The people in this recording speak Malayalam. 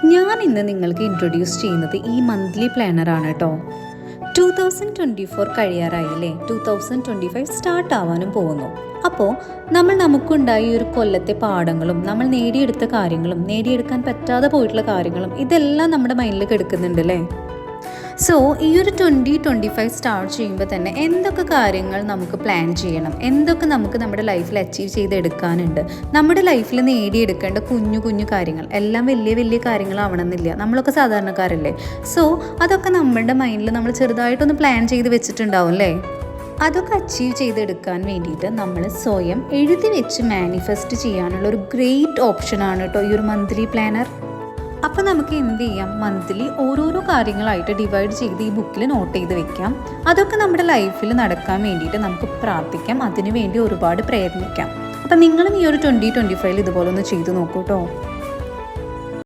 ഞാൻ ഇന്ന് നിങ്ങൾക്ക് ഇൻട്രൊഡ്യൂസ് ചെയ്യുന്നത് ഈ മന്ത്ലി പ്ലാനറാണ് കേട്ടോ. 2024 കഴിയാറായില്ലേ, 2025 സ്റ്റാർട്ട് ആവാനും പോകുന്നു. അപ്പോൾ നമുക്കുണ്ടായ ഈ ഒരു കൊല്ലത്തെ പാഠങ്ങളും നമ്മൾ നേടിയെടുത്ത കാര്യങ്ങളും നേടിയെടുക്കാൻ പറ്റാതെ പോയിട്ടുള്ള കാര്യങ്ങളും ഇതെല്ലാം നമ്മുടെ മൈൻഡിൽ കിടക്കുന്നുണ്ട് അല്ലേ. സോ ഈ ഒരു 2025 സ്റ്റാർട്ട് ചെയ്യുമ്പോൾ തന്നെ എന്തൊക്കെ കാര്യങ്ങൾ നമുക്ക് പ്ലാൻ ചെയ്യണം, എന്തൊക്കെ നമുക്ക് നമ്മുടെ ലൈഫിൽ അച്ചീവ് ചെയ്തെടുക്കാനുണ്ട്, നമ്മുടെ ലൈഫിൽ നേടിയെടുക്കേണ്ട കുഞ്ഞു കുഞ്ഞു കാര്യങ്ങൾ എല്ലാം വലിയ വലിയ കാര്യങ്ങളാവണമെന്നില്ല, നമ്മളൊക്കെ സാധാരണക്കാരല്ലേ. സോ അതൊക്കെ നമ്മളുടെ മൈൻഡിൽ നമ്മൾ ചെറുതായിട്ടൊന്ന് പ്ലാൻ ചെയ്ത് വെച്ചിട്ടുണ്ടാവും അല്ലേ. അതൊക്കെ അച്ചീവ് ചെയ്തെടുക്കാൻ വേണ്ടിയിട്ട് നമ്മൾ സ്വയം എഴുതി വെച്ച് മാനിഫെസ്റ്റ് ചെയ്യാനുള്ള ഒരു ഗ്രേറ്റ് ഓപ്ഷനാണ് കേട്ടോ ഈ ഒരു മന്ത്ലി പ്ലാനർ. അപ്പോൾ നമുക്ക് എന്ത് ചെയ്യാം, മന്ത്ലി ഓരോരോ കാര്യങ്ങളായിട്ട് ഡിവൈഡ് ചെയ്ത് ഈ ബുക്കിൽ നോട്ട് ചെയ്ത് വെക്കാം. അതൊക്കെ നമ്മുടെ ലൈഫിൽ നടക്കാൻ വേണ്ടിയിട്ട് നമുക്ക് പ്രാർത്ഥിക്കാം, അതിനു വേണ്ടി ഒരുപാട് പ്രയത്നിക്കാം. അപ്പം നിങ്ങളും ഈ ഒരു 2025 ഇതുപോലെ ഒന്ന് ചെയ്ത് നോക്കൂ കേട്ടോ.